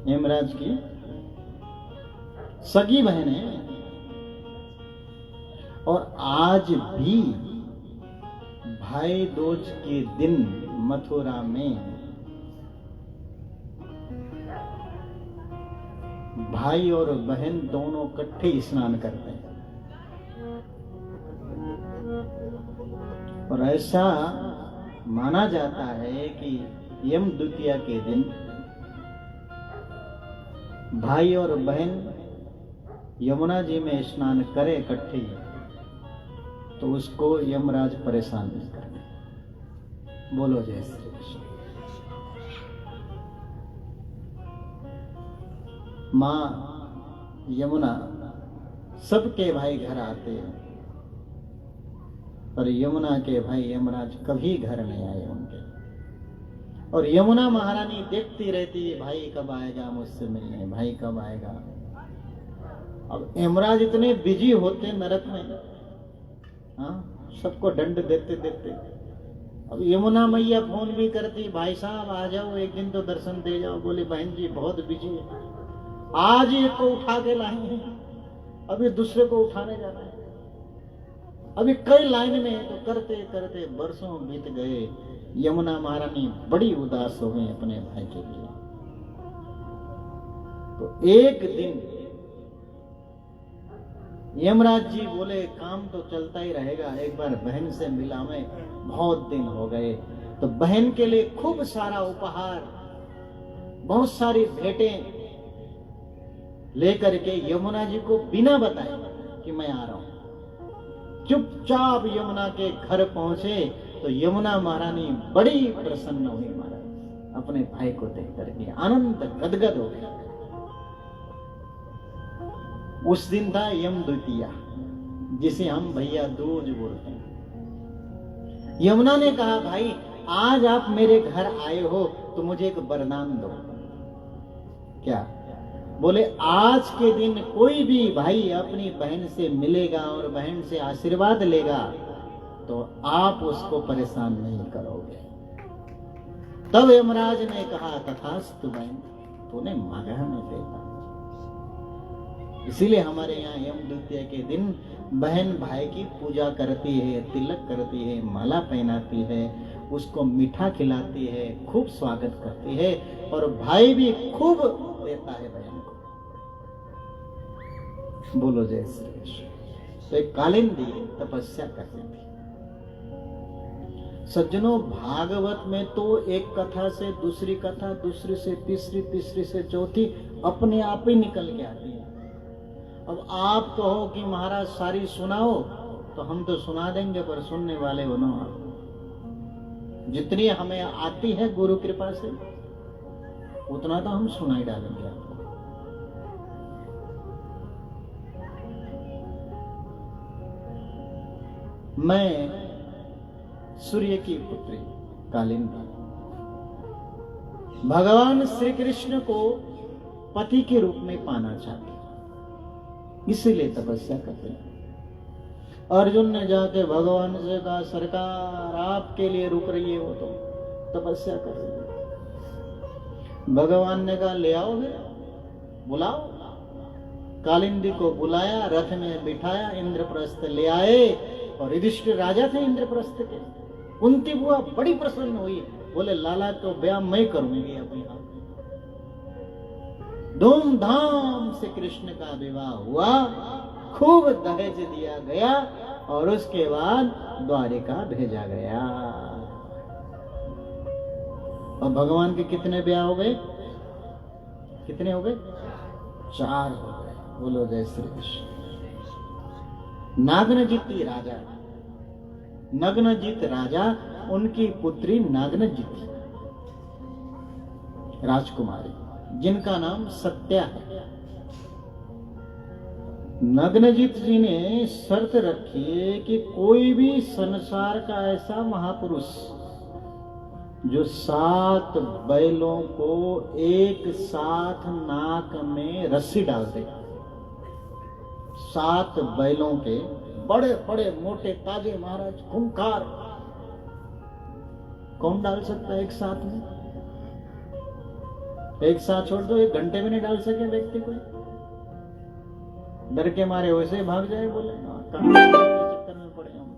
[SPEAKER 2] यमराज की सगी बहन है। और आज भी भाई दूज के दिन मथुरा में भाई और बहन दोनों इकट्ठे स्नान करते हैं। और ऐसा माना जाता है कि यम द्वितीया के दिन भाई और बहन यमुना जी में स्नान करे इकट्ठे, तो उसको यमराज परेशान नहीं करते। बोलो जय श्री कृष्ण। मां यमुना सबके भाई घर आते हैं, पर यमुना के भाई यमराज कभी घर नहीं आए उनके। और यमुना महारानी देखती रहती है, भाई कब आएगा मुझसे मिलने, भाई कब आएगा। अब यमराज इतने बिजी होते नरक में, हाँ, सबको दंड देते देते। अब यमुना मैया फोन भी करती, भाई साहब आ जाओ, एक दिन तो दर्शन दे जाओ। बोले बहन जी बहुत बिजी है, आज एक को उठा के लाए हैं, अभी दूसरे को उठाने जाना है, अभी कई लाइन में है। तो करते करते बरसों बीत गए। यमुना महारानी बड़ी उदास हो गई अपने भाई के लिए। तो एक दिन यमराज जी बोले काम तो चलता ही रहेगा, एक बार बहन से मिला मैं, बहुत दिन हो गए। तो बहन के लिए खूब सारा उपहार, बहुत सारी भेंटें लेकर के यमुना जी को बिना बताए कि मैं आ रहा हूं, चुपचाप यमुना के घर पहुंचे। तो यमुना महारानी बड़ी प्रसन्न हुई महाराज, अपने भाई को देख करके आनंद गदगद हो गया। उस दिन था यम द्वितीया, जिसे हम भैया दूज बोलते हैं। यमुना ने कहा, भाई आज आप मेरे घर आए हो तो मुझे एक वरदान दो। क्या? बोले आज के दिन कोई भी भाई अपनी बहन से मिलेगा और बहन से आशीर्वाद लेगा तो आप उसको परेशान नहीं करोगे। तब यमराज ने कहा, तथास्तु बहन, तूने मांगा मैं देता। इसीलिए हमारे यहाँ यम द्वितीया के दिन बहन भाई की पूजा करती है, तिलक करती है, माला पहनाती है, उसको मीठा खिलाती है, खूब स्वागत करती है, और भाई भी खूब देता है बहन को। बोलो जय श्री कृष्ण। तो एक कालिंदी तपस्या करती थी। सज्जनों, भागवत में तो एक कथा से दूसरी कथा, दूसरी से तीसरी, तीसरी से चौथी अपने आप ही निकल के आती है। अब आप कहो कि महाराज सारी सुनाओ, तो हम तो सुना देंगे, पर सुनने वाले बनो आप। जितनी हमें आती है गुरु कृपा से उतना तो हम सुनाई डालेंगे आपको। मैं सूर्य की पुत्री कालिंदी भगवान श्री कृष्ण को पति के रूप में पाना चाहती, इसीलिए तपस्या करते हैं। अर्जुन ने जाके भगवान से कहा, सरकार आपके लिए रुक रही है वो तो तपस्या कर रही है। भगवान ने कहा, ले आओ, बुलाओ। कालिंदी को बुलाया, रथ में बिठाया, इंद्रप्रस्थ ले आए। और युधिष्ठिर राजा थे इंद्रप्रस्थ के। कुंती बुआ बड़ी प्रसन्न हुई, बोले लाला तो ब्याह मैं करूंगी अपने हाथ। धूमधाम से कृष्ण का विवाह हुआ, खूब दहेज दिया गया, और उसके बाद द्वारिका भेजा गया। और भगवान के कितने ब्याह हो गए? कितने हो गए? 4 हो गए। बोलो जय श्री कृष्ण। नागनजिती राजा, नग्नजित राजा, उनकी पुत्री नागनजित राजकुमारी, जिनका नाम सत्या है। नग्नजित जी ने शर्त रखी कि कोई भी संसार का ऐसा महापुरुष जो 7 बैलों को एक साथ नाक में रस्सी डाल दे, 7 बैलों के बड़े बड़े मोटे ताजे महाराज खूंखार, कौन डाल सकता है एक साथ में? एक साथ छोड़ दो, 1 घंटे में नहीं डाल सके व्यक्ति को, डर के मारे वैसे भाग जाए। बोले चक्कर में पड़े हम।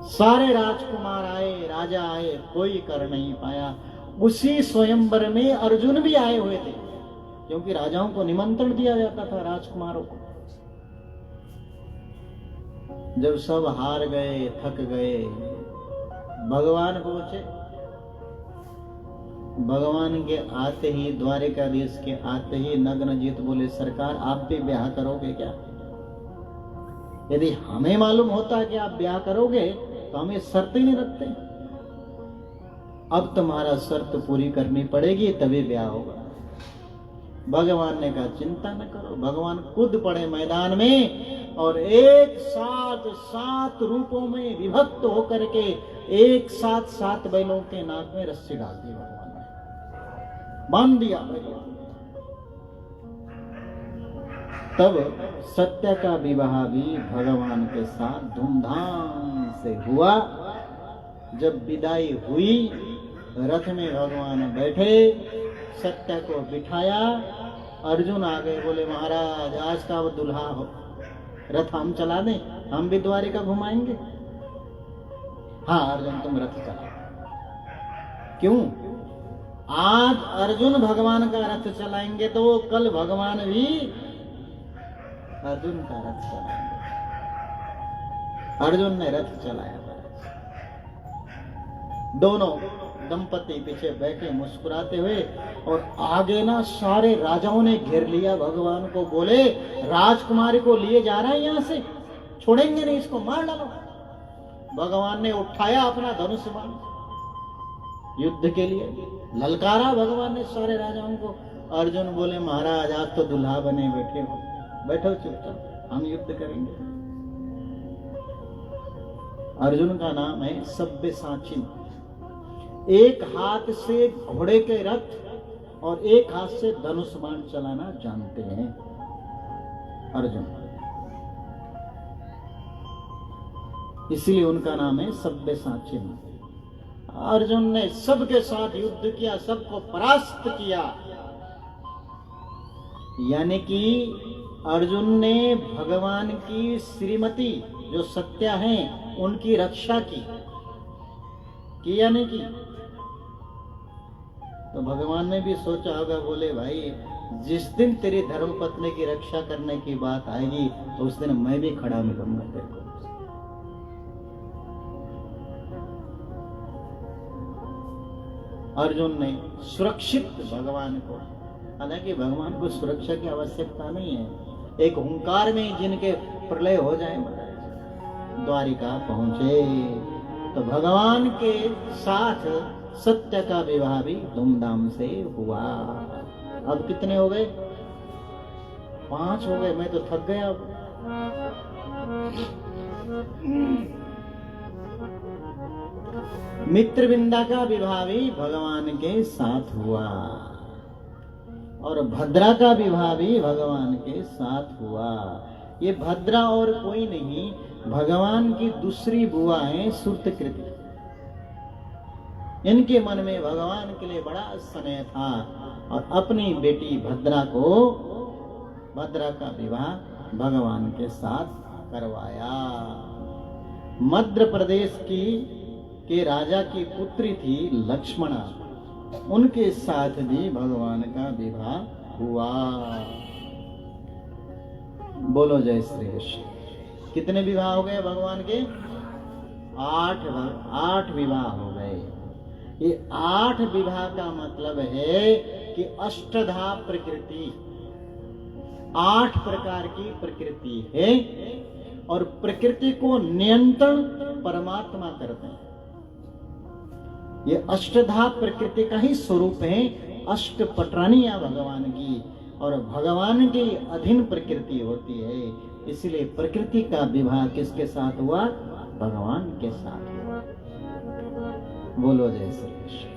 [SPEAKER 2] सारे राजकुमार आए, राजा आए, कोई कर नहीं पाया। उसी स्वयंवर में अर्जुन भी आए हुए थे, क्योंकि राजाओं को निमंत्रण दिया जाता था राजकुमारों को। जब सब हार गए, थक गए, भगवान पहुंचे। भगवान के आते ही, द्वारिकाधीश के आते ही नग्नजीत बोले, सरकार आप भी ब्याह करोगे क्या? यदि हमें मालूम होता कि आप ब्याह करोगे तो हम ये शर्त ही नहीं रखते। अब तुम्हारा शर्त पूरी करनी पड़ेगी तभी ब्याह होगा। भगवान ने कहा चिंता न करो। भगवान खुद पड़े मैदान में और एक साथ 7 रूपों में विभक्त होकर के एक साथ 7 बैलों के नाक में रस्सी डाल दी भगवान ने, बांध दिया। तब सत्य का विवाह भी भगवान के साथ धूमधाम से हुआ। जब विदाई हुई, रथ में भगवान बैठे, सत्य को बिठाया। अर्जुन आ गए, बोले महाराज आज का वो दुल्हा हो, रथ हम चला दें, हम भी द्वारिका घुमाएंगे। हाँ अर्जुन तुम रथ चला। क्यों? आज अर्जुन भगवान का रथ चलाएंगे तो कल भगवान भी अर्जुन का रथ चलाएंगे। अर्जुन ने रथ चलाया। दोनों दंपति पीछे बैठे मुस्कुराते हुए, और आगे ना सारे राजाओं ने घेर लिया भगवान को। बोले राजकुमारी को लिए जा रहा है, यहां से छोड़ेंगे नहीं, इसको मार डालो। भगवान ने उठाया अपना धनुष बाण, युद्ध के लिए ललकारा भगवान ने सारे राजाओं को। अर्जुन बोले महाराज आज तो दुल्हा बने बैठे हो, बैठो चुपचाप, हम युद्ध करेंगे। अर्जुन का नाम है सब्यसाची। एक हाथ से घोड़े के रथ और एक हाथ से धनुष बाण चलाना जानते हैं अर्जुन, इसलिए उनका नाम है सब्यसाची। अर्जुन ने सबके साथ युद्ध किया, सबको परास्त किया। यानी कि अर्जुन ने भगवान की श्रीमती जो सत्या है उनकी रक्षा की या नहीं की? तो भगवान ने भी सोचा होगा, बोले भाई जिस दिन तेरी धर्मपत्नी की रक्षा करने की बात आएगी तो उस दिन मैं भी खड़ा मिलूंगा तेरे को। अर्जुन ने सुरक्षित भगवान को, हालांकि भगवान को सुरक्षा की आवश्यकता नहीं है, एक हुंकार में जिनके प्रलय हो जाए महाराज, द्वारिका पहुंचे। तो भगवान के साथ सत्य का विवाह भी धूमधाम से हुआ। अब कितने हो गए? 5 हो गए, मैं तो थक गया। अब मित्रविंदा का विवाह भी भगवान के साथ हुआ और भद्रा का विवाह भी भगवान के साथ हुआ। ये भद्रा और कोई नहीं, भगवान की दूसरी बुआ है सुरतकृति। इनके मन में भगवान के लिए बड़ा स्नेह था और अपनी बेटी भद्रा का विवाह भगवान के साथ करवाया। मध्य प्रदेश के राजा की पुत्री थी लक्ष्मणा, उनके साथ भी भगवान का विवाह हुआ। बोलो जय श्री कृष्ण। कितने विवाह हो गए भगवान के? 8 विवाह हो गए। ये 8 विवाह का मतलब है कि अष्टधा प्रकृति, 8 प्रकार की प्रकृति है और प्रकृति को नियंत्रण परमात्मा करते हैं। ये अष्टधा प्रकृति का ही स्वरूप है, अष्टपटरानियां भगवान की, और भगवान के अधीन प्रकृति होती है। इसलिए प्रकृति का विवाह किसके साथ हुआ? भगवान के साथ हुआ। बोलो जय श्री कृष्ण।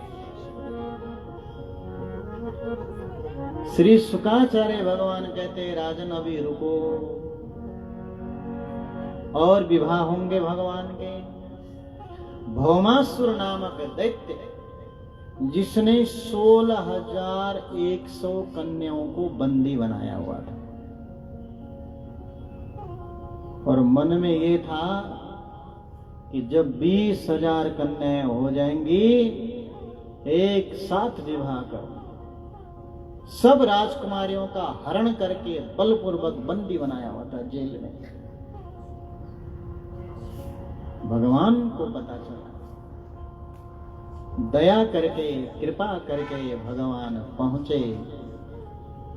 [SPEAKER 2] श्री शुकाचार्य भगवान कहते राजन अभी रुको, और विवाह होंगे भगवान के। भौमासुर नामक दैत्य जिसने 16,100 कन्याओं को बंदी बनाया हुआ था और मन में ये था कि जब 20,000 कन्याएं हो जाएंगी, एक साथ विवाह करो, सब राजकुमारियों का हरण करके बलपूर्वक बंदी बनाया हुआ था जेल में। भगवान को पता चला, दया करके कृपा करके भगवान पहुंचे,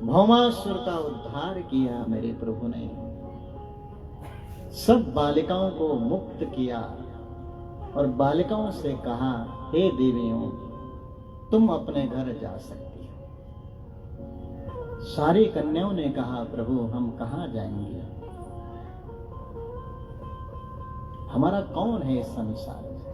[SPEAKER 2] भौमासुर का उद्धार किया मेरे प्रभु ने, सब बालिकाओं को मुक्त किया और बालिकाओं से कहा, हे देवियों तुम अपने घर जा सकती हो। सारी कन्याओं ने कहा, प्रभु हम कहां जाएंगे, हमारा कौन है इस संसार में।